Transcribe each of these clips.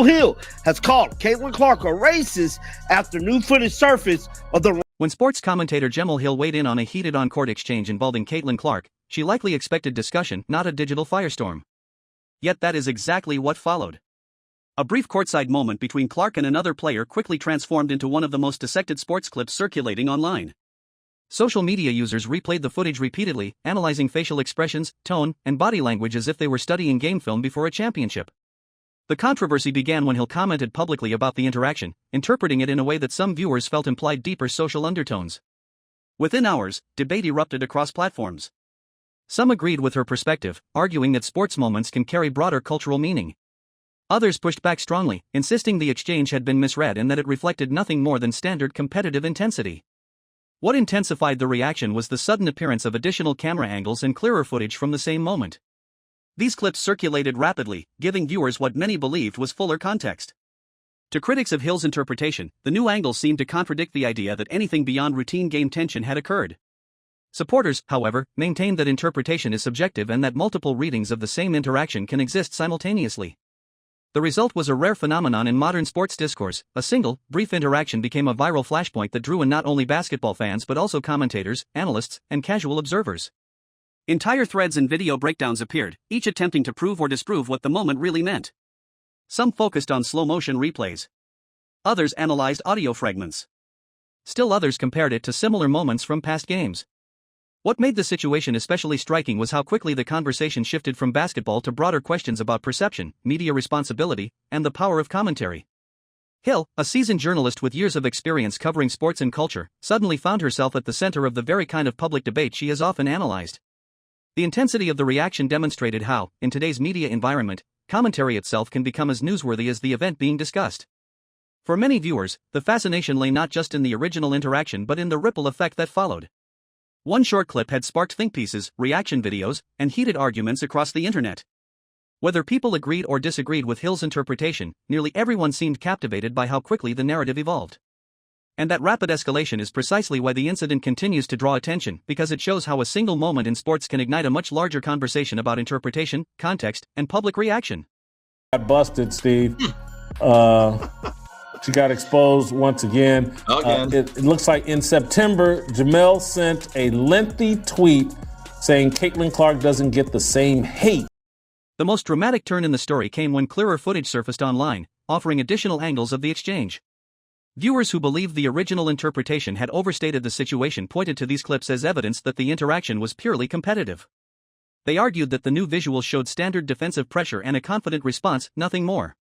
Hill has called Caitlin Clark a racist after new footage surfaced of the... When sports commentator Jemele Hill weighed in on a heated on-court exchange involving Caitlin Clark, she likely expected discussion, not a digital firestorm. Yet that is exactly what followed. A brief courtside moment between Clark and another player quickly transformed into one of the most dissected sports clips circulating online. Social media users replayed the footage repeatedly, analyzing facial expressions, tone, and body language as if they were studying game film before a championship. The controversy began when Hill commented publicly about the interaction, interpreting it in a way that some viewers felt implied deeper social undertones. Within hours, debate erupted across platforms. Some agreed with her perspective, arguing that sports moments can carry broader cultural meaning. Others pushed back strongly, insisting the exchange had been misread and that it reflected nothing more than standard competitive intensity. What intensified the reaction was the sudden appearance of additional camera angles and clearer footage from the same moment. These clips circulated rapidly, giving viewers what many believed was fuller context. To critics of Hill's interpretation, the new angles seemed to contradict the idea that anything beyond routine game tension had occurred. Supporters, however, maintained that interpretation is subjective and that multiple readings of the same interaction can exist simultaneously. The result was a rare phenomenon in modern sports discourse. A single, brief interaction became a viral flashpoint that drew in not only basketball fans but also commentators, analysts, and casual observers. Entire threads and video breakdowns appeared, each attempting to prove or disprove what the moment really meant. Some focused on slow-motion replays. Others analyzed audio fragments. Still others compared it to similar moments from past games. What made the situation especially striking was how quickly the conversation shifted from basketball to broader questions about perception, media responsibility, and the power of commentary. Hill, a seasoned journalist with years of experience covering sports and culture, suddenly found herself at the center of the very kind of public debate she has often analyzed. The intensity of the reaction demonstrated how, in today's media environment, commentary itself can become as newsworthy as the event being discussed. For many viewers, the fascination lay not just in the original interaction but in the ripple effect that followed. One short clip had sparked think pieces, reaction videos, and heated arguments across the internet. Whether people agreed or disagreed with Hill's interpretation, nearly everyone seemed captivated by how quickly the narrative evolved. And that rapid escalation is precisely why the incident continues to draw attention, because it shows how a single moment in sports can ignite a much larger conversation about interpretation, context, and public reaction. Got busted, Steve. She got exposed once again. It looks like in September, Jemele sent a lengthy tweet saying Caitlin Clark doesn't get the same hate. The most dramatic turn in the story came when clearer footage surfaced online, offering additional angles of the exchange. Viewers who believed the original interpretation had overstated the situation pointed to these clips as evidence that the interaction was purely competitive. They argued that the new visuals showed standard defensive pressure and a confident response, nothing more.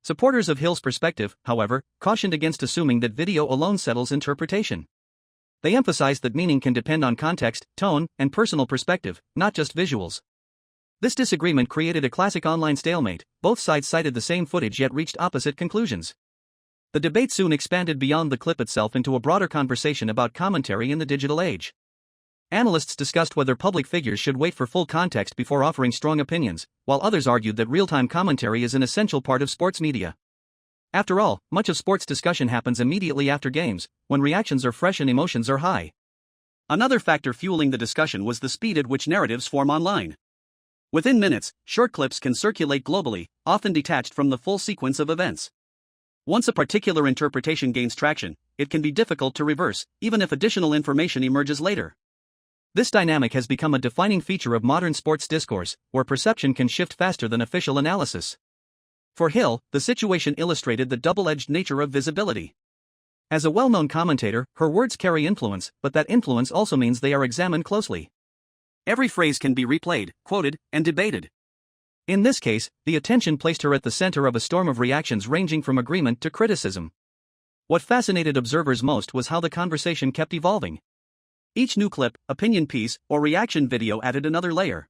Supporters of Hill's perspective, however, cautioned against assuming that video alone settles interpretation. They emphasized that meaning can depend on context, tone, and personal perspective, not just visuals. This disagreement created a classic online stalemate. Both sides cited the same footage yet reached opposite conclusions. The debate soon expanded beyond the clip itself into a broader conversation about commentary in the digital age. Analysts discussed whether public figures should wait for full context before offering strong opinions, while others argued that real-time commentary is an essential part of sports media. After all, much of sports discussion happens immediately after games, when reactions are fresh and emotions are high. Another factor fueling the discussion was the speed at which narratives form online. Within minutes, short clips can circulate globally, often detached from the full sequence of events. Once a particular interpretation gains traction, it can be difficult to reverse, even if additional information emerges later. This dynamic has become a defining feature of modern sports discourse, where perception can shift faster than official analysis. For Hill, the situation illustrated the double-edged nature of visibility. As a well-known commentator, her words carry influence, but that influence also means they are examined closely. Every phrase can be replayed, quoted, and debated. In this case, the attention placed her at the center of a storm of reactions ranging from agreement to criticism. What fascinated observers most was how the conversation kept evolving. Each new clip, opinion piece, or reaction video added another layer.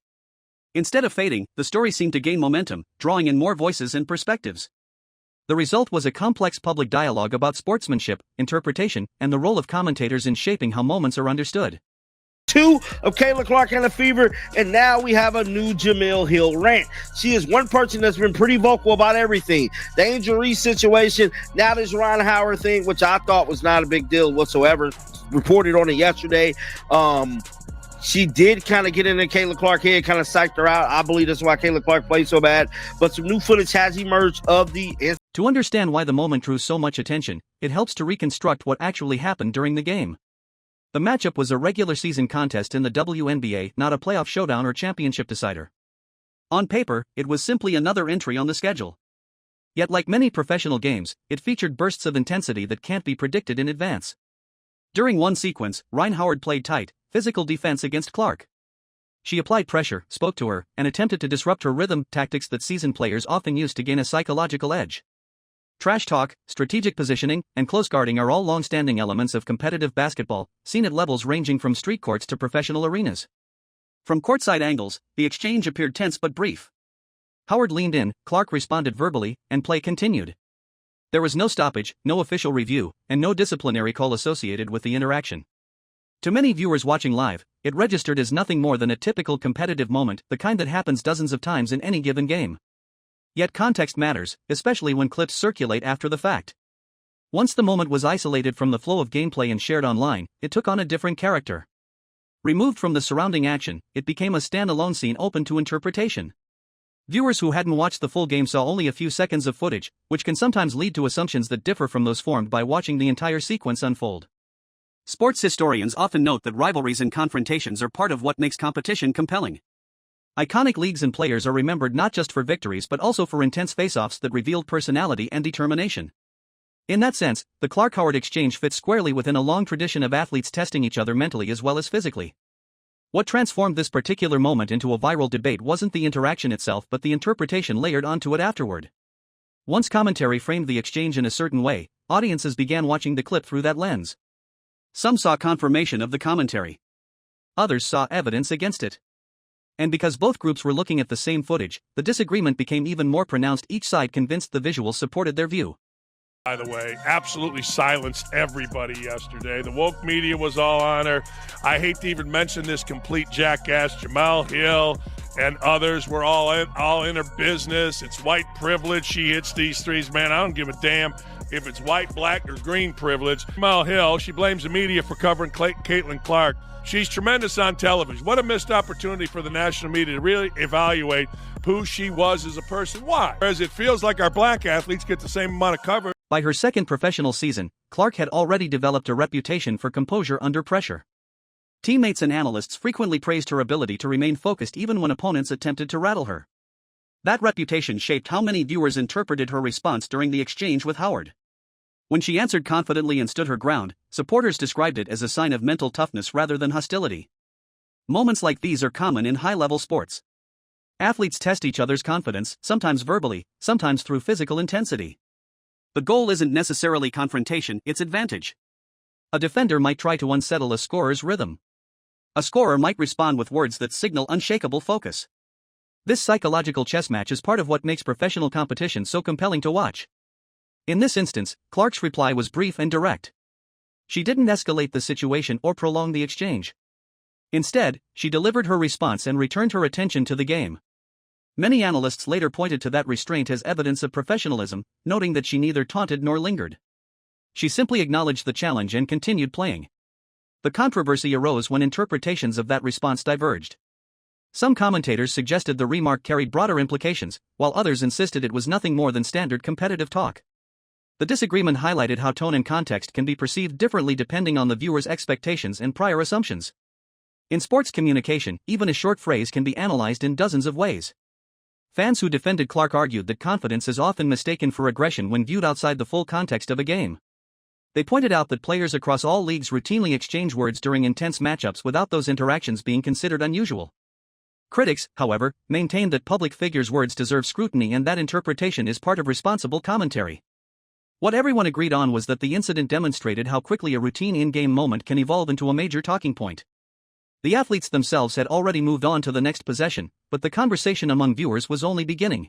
Instead of fading, the story seemed to gain momentum, drawing in more voices and perspectives. The result was a complex public dialogue about sportsmanship, interpretation, and the role of commentators in shaping how moments are understood. 2 of Caitlin Clark and a fever, and now we have a new Jemele Hill rant. She is one person that's been pretty vocal about everything. The Angel Reese situation, now this Ron Howard thing, which I thought was not a big deal whatsoever. Reported on it yesterday. She did kind of get into Caitlin Clark's head, kind of psyched her out. I believe that's why Caitlin Clark played so bad. But some new footage has emerged of the incident. To understand why the moment drew so much attention, it helps to reconstruct what actually happened during the game. The matchup was a regular season contest in the WNBA, not a playoff showdown or championship decider. On paper, it was simply another entry on the schedule. Yet like many professional games, it featured bursts of intensity that can't be predicted in advance. During one sequence, Rhyne Howard played tight, physical defense against Clark. She applied pressure, spoke to her, and attempted to disrupt her rhythm, tactics that seasoned players often use to gain a psychological edge. Trash talk, strategic positioning, and close guarding are all long-standing elements of competitive basketball, seen at levels ranging from street courts to professional arenas. From courtside angles, the exchange appeared tense but brief. Howard leaned in, Clark responded verbally, and play continued. There was no stoppage, no official review, and no disciplinary call associated with the interaction. To many viewers watching live, it registered as nothing more than a typical competitive moment, the kind that happens dozens of times in any given game. Yet context matters, especially when clips circulate after the fact. Once the moment was isolated from the flow of gameplay and shared online, it took on a different character. Removed from the surrounding action, it became a standalone scene open to interpretation. Viewers who hadn't watched the full game saw only a few seconds of footage, which can sometimes lead to assumptions that differ from those formed by watching the entire sequence unfold. Sports historians often note that rivalries and confrontations are part of what makes competition compelling. Iconic leagues and players are remembered not just for victories but also for intense face-offs that revealed personality and determination. In that sense, the Clark-Howard exchange fits squarely within a long tradition of athletes testing each other mentally as well as physically. What transformed this particular moment into a viral debate wasn't the interaction itself but the interpretation layered onto it afterward. Once commentary framed the exchange in a certain way, audiences began watching the clip through that lens. Some saw confirmation of the commentary. Others saw evidence against it. And because both groups were looking at the same footage, the disagreement became even more pronounced. Each side convinced the visuals supported their view. By the way, absolutely silenced everybody yesterday. The woke media was all on her. I hate to even mention this complete jackass, Jemele Hill, and others were all in her business. It's white privilege. She hits these threes. Man, I don't give a damn if it's white, black, or green privilege. Jemele Hill, she blames the media for covering Caitlin Clark. She's tremendous on television. What a missed opportunity for the national media to really evaluate who she was as a person. Why? Whereas it feels like our black athletes get the same amount of coverage. By her second professional season, Clark had already developed a reputation for composure under pressure. Teammates and analysts frequently praised her ability to remain focused even when opponents attempted to rattle her. That reputation shaped how many viewers interpreted her response during the exchange with Howard. When she answered confidently and stood her ground, supporters described it as a sign of mental toughness rather than hostility. Moments like these are common in high-level sports. Athletes test each other's confidence, sometimes verbally, sometimes through physical intensity. The goal isn't necessarily confrontation, it's advantage. A defender might try to unsettle a scorer's rhythm. A scorer might respond with words that signal unshakable focus. This psychological chess match is part of what makes professional competition so compelling to watch. In this instance, Clark's reply was brief and direct. She didn't escalate the situation or prolong the exchange. Instead, she delivered her response and returned her attention to the game. Many analysts later pointed to that restraint as evidence of professionalism, noting that she neither taunted nor lingered. She simply acknowledged the challenge and continued playing. The controversy arose when interpretations of that response diverged. Some commentators suggested the remark carried broader implications, while others insisted it was nothing more than standard competitive talk. The disagreement highlighted how tone and context can be perceived differently depending on the viewer's expectations and prior assumptions. In sports communication, even a short phrase can be analyzed in dozens of ways. Fans who defended Clark argued that confidence is often mistaken for aggression when viewed outside the full context of a game. They pointed out that players across all leagues routinely exchange words during intense matchups without those interactions being considered unusual. Critics, however, maintained that public figures' words deserve scrutiny and that interpretation is part of responsible commentary. What everyone agreed on was that the incident demonstrated how quickly a routine in-game moment can evolve into a major talking point. The athletes themselves had already moved on to the next possession, but the conversation among viewers was only beginning.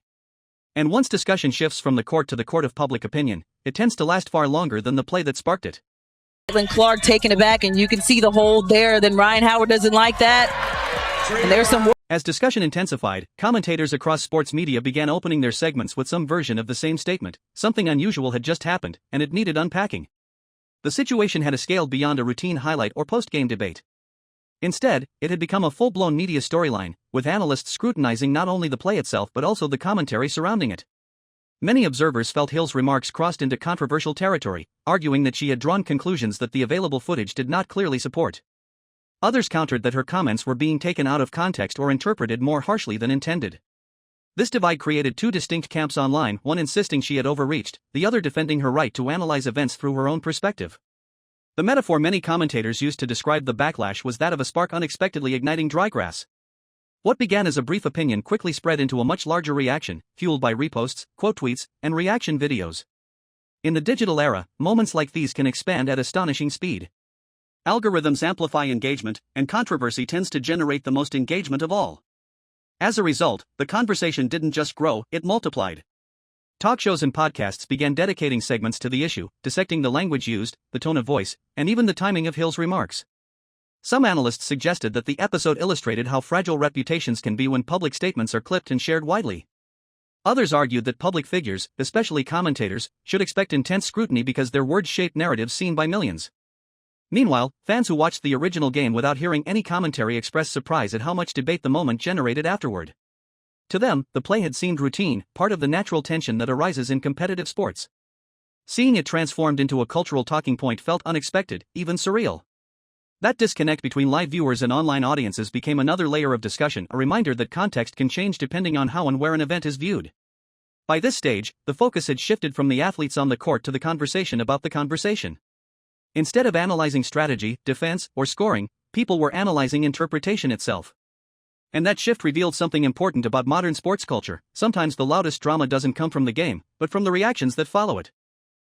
And once discussion shifts from the court to the court of public opinion, it tends to last far longer than the play that sparked it. Caitlin Clark taking it back, and you can see the hold there. Then Rhyne Howard doesn't like that. And there's some. As discussion intensified, commentators across sports media began opening their segments with some version of the same statement. Something unusual had just happened, and it needed unpacking. The situation had scaled beyond a routine highlight or post-game debate. Instead, it had become a full-blown media storyline, with analysts scrutinizing not only the play itself but also the commentary surrounding it. Many observers felt Hill's remarks crossed into controversial territory, arguing that she had drawn conclusions that the available footage did not clearly support. Others countered that her comments were being taken out of context or interpreted more harshly than intended. This divide created two distinct camps online, one insisting she had overreached, the other defending her right to analyze events through her own perspective. The metaphor many commentators used to describe the backlash was that of a spark unexpectedly igniting dry grass. What began as a brief opinion quickly spread into a much larger reaction, fueled by reposts, quote tweets, and reaction videos. In the digital era, moments like these can expand at astonishing speed. Algorithms amplify engagement, and controversy tends to generate the most engagement of all. As a result, the conversation didn't just grow, it multiplied. Talk shows and podcasts began dedicating segments to the issue, dissecting the language used, the tone of voice, and even the timing of Hill's remarks. Some analysts suggested that the episode illustrated how fragile reputations can be when public statements are clipped and shared widely. Others argued that public figures, especially commentators, should expect intense scrutiny because their words shape narratives seen by millions. Meanwhile, fans who watched the original game without hearing any commentary expressed surprise at how much debate the moment generated afterward. To them, the play had seemed routine, part of the natural tension that arises in competitive sports. Seeing it transformed into a cultural talking point felt unexpected, even surreal. That disconnect between live viewers and online audiences became another layer of discussion, a reminder that context can change depending on how and where an event is viewed. By this stage, the focus had shifted from the athletes on the court to the conversation about the conversation. Instead of analyzing strategy, defense, or scoring, people were analyzing interpretation itself. And that shift revealed something important about modern sports culture. Sometimes the loudest drama doesn't come from the game, but from the reactions that follow it.